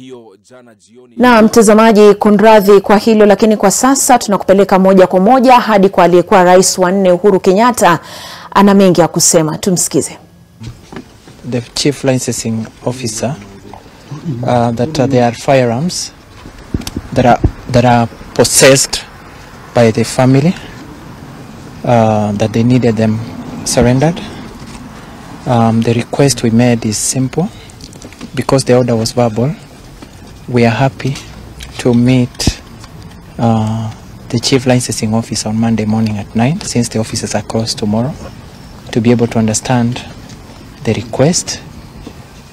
hiyo jana jioni. Na mtazamaji, kunradhi kwa hilo, lakini kwa sasa tunakupeleka moja kwa moja hadi kwa aliyekuwa rais wa 4 Uhuru Kenyatta. Ana mengi ya kusema, tumsikize. The chief licensing officer that there are firearms that are possessed by the family, that they needed them surrendered. The request we made is simple. Because the order was verbal, we are happy to meet the chief licensing officer on Monday morning at 9, since the offices are closed tomorrow, to be able to understand the request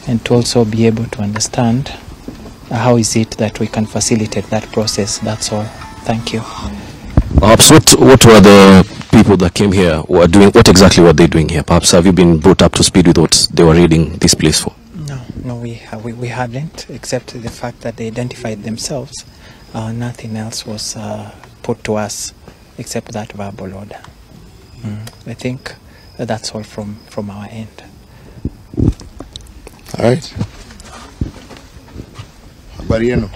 and to also be able to understand how is it that we can facilitate that process. That's all. Thank you. Perhaps what were the people that came here were doing? What exactly were they doing here? Perhaps have you been brought up to speed with what they were raiding this place for? No, we hadn't, except the fact that they identified themselves. Nothing else was put to us except that verbal order. I think that's all from our end. All right. Habari yenu?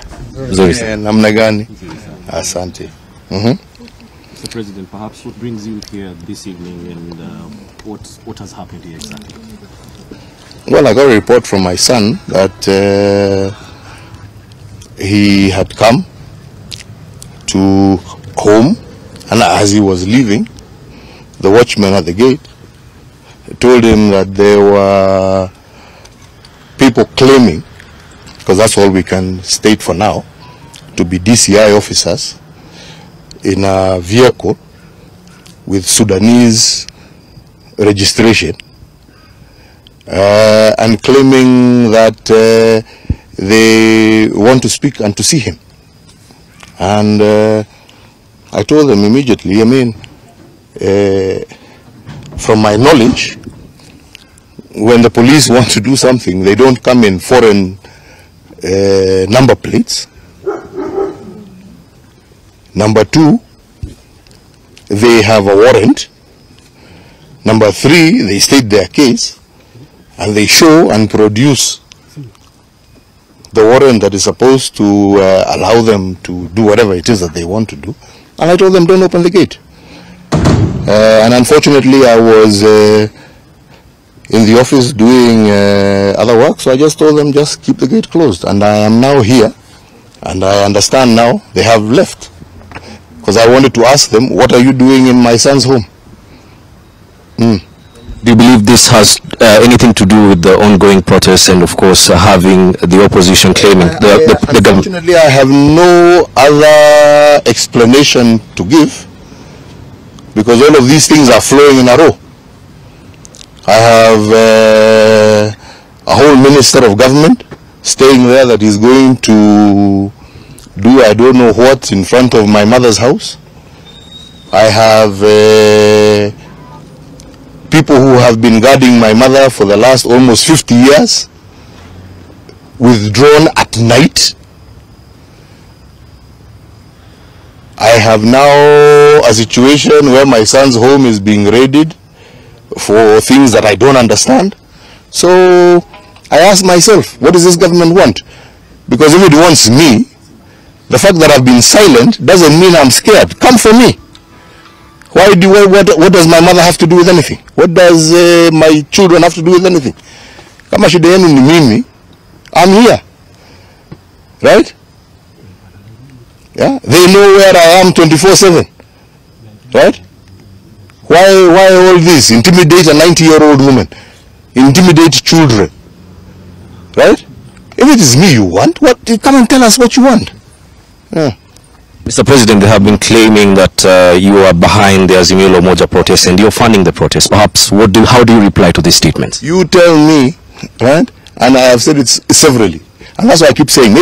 Namna gani? Asante. Mr. President, perhaps what brings you here this evening, and what has happened here exactly? Well, I got a report from my son that he had come to home, and as he was leaving, the watchman at the gate told him that there were people claiming, because that's all we can state for now, to be DCI officers in a vehicle with Sudanese registration, and claiming that they want to speak and to see him. And I told them immediately, I mean, from my knowledge, when the police want to do something, they don't come in foreign number plates. Number 2, they have a warrant. Number 3, they state their case, and they show and produce the warrant that is supposed to allow them to do whatever it is that they want to do. And I told them, don't open the gate. And unfortunately, I was in the office doing other work, so I just told them, just keep the gate closed. And I am now here, and I understand now they have left. Because I wanted to ask them, what are you doing in my son's home? Do you believe this has anything to do with the ongoing protests and, of course, having the opposition claiming the government? Unfortunately, I have no other explanation to give, because all of these things are flowing in a row. I have a whole minister of government staying there that is going to do I don't know what in front of my mother's house. I have people who have been guarding my mother for the last almost 50 years, withdrawn at night. I have now a situation where my son's home is being raided for things that I don't understand. So I ask myself, what does this government want? Because if it wants me, the fact that I've been silent doesn't mean I'm scared. Come for me. What does my mother have to do with anything? What does my children have to do with anything? Kama shida yenu ni mimi, I'm here. Right? Yeah? They know where I am 24/7. Right? Why all this? Intimidate a 90-year-old woman. Intimidate children. Right? If it is me you want, come and tell us what you want. Yeah. Mr. President, they have been claiming that you are behind the Azimio la Umoja protest and you're funding the protest. Perhaps, how do you reply to these statements? You tell me, right? And I have said it severally. And that's why I keep saying,